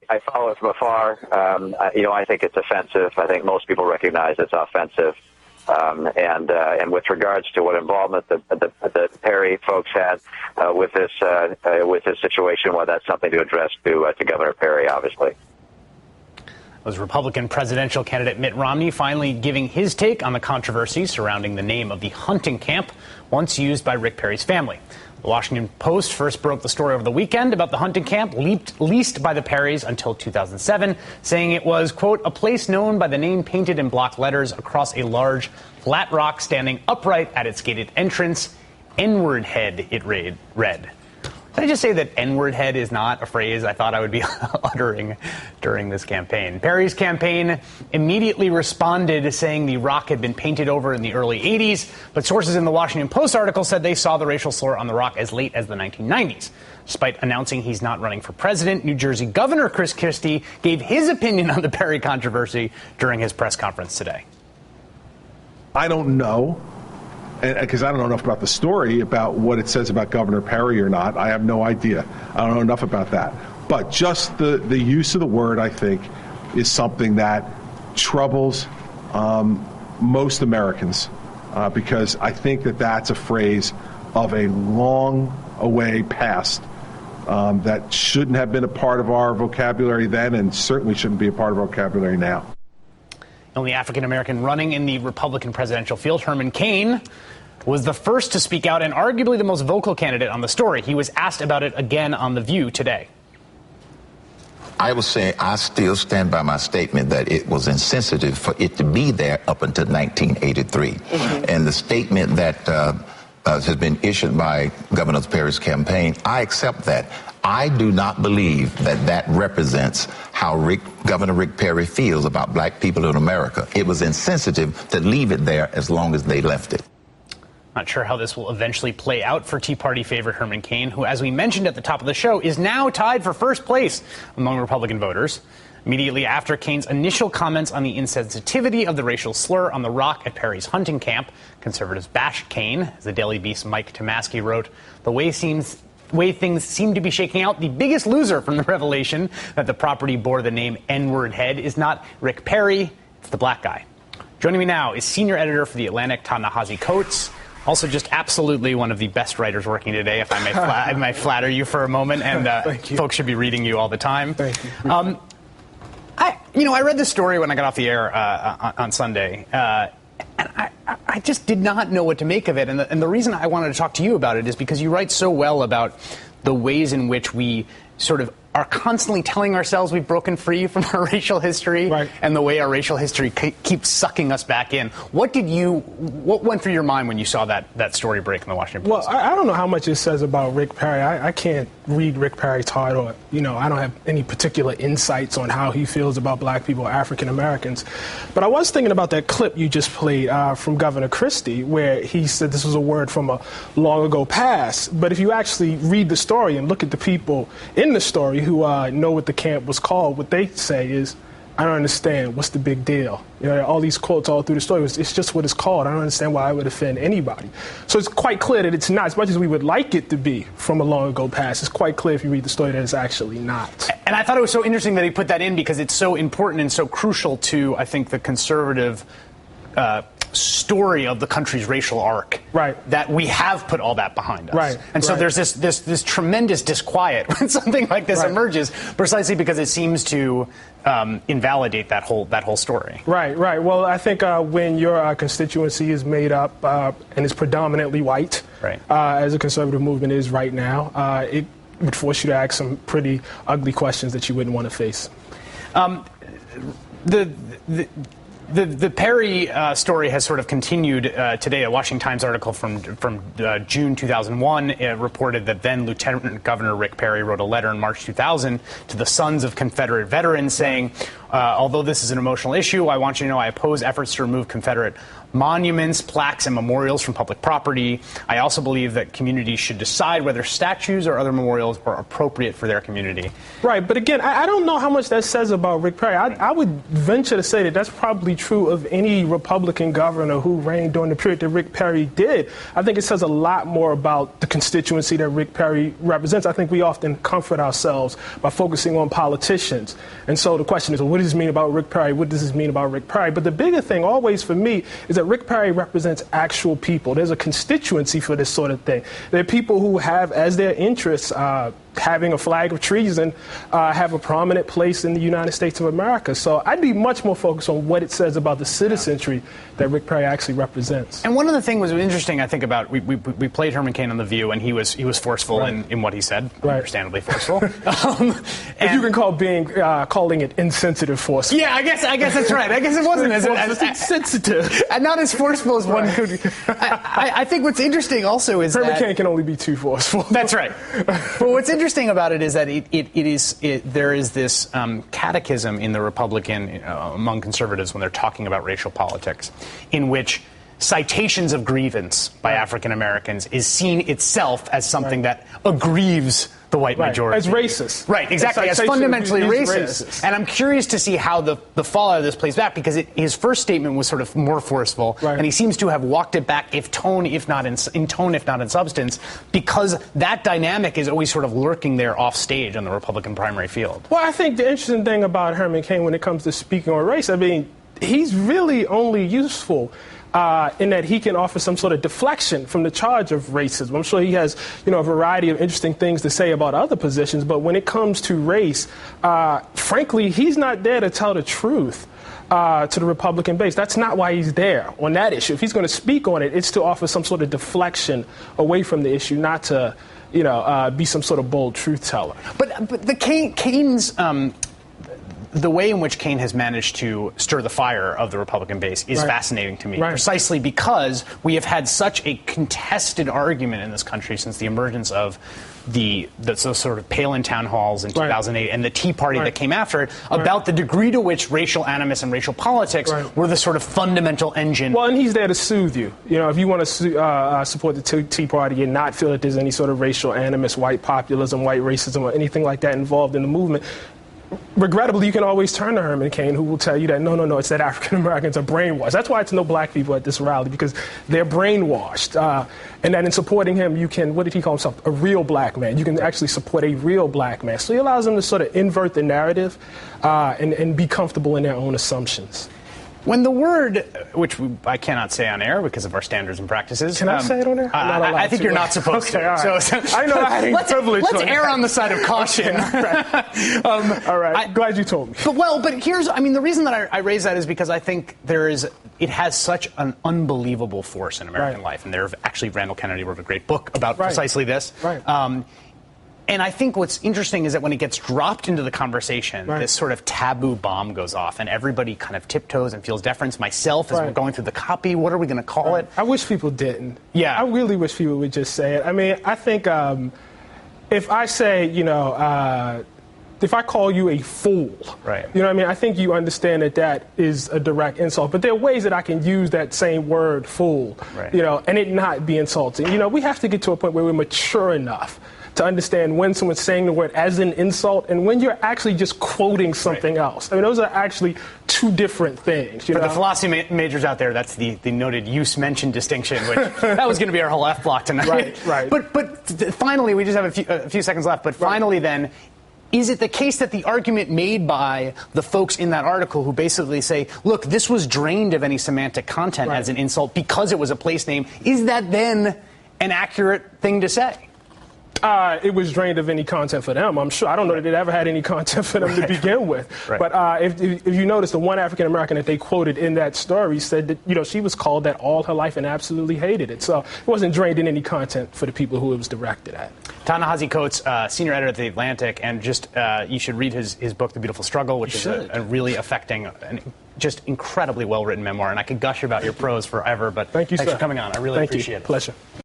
I follow it from afar. I think it's offensive. I think most people recognize it's offensive. And with regards to what involvement the Perry folks had with this situation, well, that's something to address to Governor Perry, obviously. Was Republican presidential candidate Mitt Romney finally giving his take on the controversy surrounding the name of the hunting camp once used by Rick Perry's family. The Washington Post first broke the story over the weekend about the hunting camp leased by the Perrys until 2007, saying it was, quote, a place known by the name painted in block letters across a large flat rock standing upright at its gated entrance. N-word head, it read. Can I just say that N-word head is not a phrase I thought I would be uttering during this campaign? Perry's campaign immediately responded, saying the rock had been painted over in the early 80s, but sources in the Washington Post article said they saw the racial slur on the rock as late as the 1990s. Despite announcing he's not running for president, New Jersey Governor Chris Christie gave his opinion on the Perry controversy during his press conference today. I don't know. Because I don't know enough about the story, about what it says about Governor Perry or not. I have no idea. I don't know enough about that. But just the use of the word, I think, is something that troubles most Americans, because I think that that's a phrase of a long way past that shouldn't have been a part of our vocabulary then, and certainly shouldn't be a part of our vocabulary now. The only African-American running in the Republican presidential field, Herman Cain, was the first to speak out and arguably the most vocal candidate on the story. He was asked about it again on The View today. I will say I still stand by my statement that it was insensitive for it to be there up until 1983. Mm-hmm. And the statement that has been issued by Governor Perry's campaign, I accept that. I do not believe that represents how Governor Rick Perry feels about black people in America. It was insensitive to leave it there as long as they left it. Not sure how this will eventually play out for Tea Party favorite Herman Cain, who, as we mentioned at the top of the show, is now tied for first place among Republican voters. Immediately after Cain's initial comments on the insensitivity of the racial slur on the rock at Perry's hunting camp, conservatives bashed Cain. As the Daily Beast's Mike Tomasky wrote, the way things seem to be shaking out, the biggest loser from the revelation that the property bore the name N-word head is not Rick Perry, it's the black guy. Joining me now is senior editor for The Atlantic, Ta-Nehisi Coates. Also just absolutely one of the best writers working today, if I may flatter you for a moment, and folks should be reading you all the time. Thank you. I read this story when I got off the air on Sunday, and I just did not know what to make of it. And the reason I wanted to talk to you about it is because you write so well about the ways in which we sort of are constantly telling ourselves we've broken free from our racial history, right, and the way our racial history keeps sucking us back in. What went through your mind when you saw that story break in the Washington Post? Well, I don't know how much it says about Rick Perry. I can't read Rick Perry's heart, or, I don't have any particular insights on how he feels about black people or African Americans. But I was thinking about that clip you just played from Governor Christie, where he said this was a word from a long ago past. But if you actually read the story and look at the people in the story who know what the camp was called, what they say is, I don't understand. What's the big deal? All these quotes all through the story. It's just what it's called. I don't understand why I would offend anybody. So it's quite clear that it's not, as much as we would like it to be from a long ago past, it's quite clear if you read the story that it's actually not. And I thought it was so interesting that he put that in because it's so important and so crucial to, I think, the conservative story of the country's racial arc, right, that we have put all that behind us. Right. And so there's this tremendous disquiet when something like this emerges, precisely because it seems to invalidate that whole story. Right. Well, I think when your constituency is made up and is predominantly white, right, as the conservative movement is right now, it would force you to ask some pretty ugly questions that you wouldn't want to face. The Perry story has sort of continued today. A Washington Times article from June 2001 reported that then Lieutenant Governor Rick Perry wrote a letter in March 2000 to the sons of Confederate veterans saying, although this is an emotional issue, I want you to know I oppose efforts to remove Confederate monuments, plaques, and memorials from public property. I also believe that communities should decide whether statues or other memorials are appropriate for their community. Right, but again, I don't know how much that says about Rick Perry. I would venture to say that that's probably true of any Republican governor who reigned during the period that Rick Perry did. I think it says a lot more about the constituency that Rick Perry represents. I think we often comfort ourselves by focusing on politicians. And so the question is, well, what does this mean about Rick Perry? What does this mean about Rick Perry? But the bigger thing always for me is that Rick Perry represents actual people. There's a constituency for this sort of thing. There are people who have as their interests having a flag of treason have a prominent place in the United States of America. So I'd be much more focused on what it says about the citizenry that Rick Perry actually represents. And one of the things was interesting, I think, about we played Herman Cain on The View, and he was forceful in what he said, understandably forceful. If you can calling it insensitive forceful. Yeah, I guess that's right. I guess it wasn't as insensitive, and not as forceful as one could. I think what's interesting also is Herman Cain can only be too forceful. That's right. But what's interesting about it is that there is this catechism in the Republican among conservatives when they're talking about racial politics, in which citations of grievance by African Americans is seen itself as something that aggrieves the white majority. As racist. Right, exactly, as fundamentally racist. And I'm curious to see how the fallout of this plays back, because his first statement was sort of more forceful, and he seems to have walked it back, if tone, if not in tone, if not in substance, because that dynamic is always sort of lurking there off stage on the Republican primary field. Well, I think the interesting thing about Herman Cain when it comes to speaking on race, I mean, he's really only useful in that he can offer some sort of deflection from the charge of racism. I'm sure he has, a variety of interesting things to say about other positions, but when it comes to race, frankly, he's not there to tell the truth to the Republican base. That's not why he's there on that issue. If he's going to speak on it, it's to offer some sort of deflection away from the issue, not to, be some sort of bold truth teller. But the Cain's the way in which Cain has managed to stir the fire of the Republican base is fascinating to me, precisely because we have had such a contested argument in this country since the emergence of the sort of Palin town halls in 2008 and the Tea Party that came after it, about the degree to which racial animus and racial politics were the sort of fundamental engine. Well, and he's there to soothe you. If you want to support the Tea Party and not feel that there's any sort of racial animus, white populism, white racism, or anything like that involved in the movement, regrettably, you can always turn to Herman Cain, who will tell you that, no, it's that African Americans are brainwashed. That's why it's no black people at this rally, because they're brainwashed. And that in supporting him, you can, what did he call himself, a real black man. You can actually support a real black man. So he allows them to sort of invert the narrative and be comfortable in their own assumptions. When the word, which I cannot say on air because of our standards and practices. Can I say it on air? I think you're not supposed to. All right. So, I know I had any privilege. Let's err on the side of caution. All right. Glad you told me. But here's, the reason that I raise that is because I think it has such an unbelievable force in American life. And Randall Kennedy wrote a great book about precisely this. And I think what's interesting is that when it gets dropped into the conversation, this sort of taboo bomb goes off, and everybody kind of tiptoes and feels deference. Myself, as we're going through the copy, what are we going to call it? I wish people didn't. Yeah. I really wish people would just say it. I think if I say, if I call you a fool, I think you understand that is a direct insult. But there are ways that I can use that same word, fool, and it not be insulting. We have to get to a point where we're mature enough to understand when someone's saying the word as an insult and when you're actually just quoting something else. Those are actually two different things. For the philosophy majors out there, that's the noted use-mention distinction, which that was going to be our whole F block tonight. Right. But finally, we just have a few seconds left, but finally then, is it the case that the argument made by the folks in that article who basically say, look, this was drained of any semantic content as an insult because it was a place name, is that then an accurate thing to say? It was drained of any content for them, I'm sure. I don't know that it ever had any content for them to begin with. But if you notice, the one African American that they quoted in that story said that, she was called that all her life and absolutely hated it. So it wasn't drained in any content for the people who it was directed at. Ta-Nehisi Coates, senior editor at The Atlantic, and just you should read his book, The Beautiful Struggle, which is a really affecting and just incredibly well-written memoir. And I could gush about your prose forever, but thanks for coming on. I really appreciate it. Pleasure.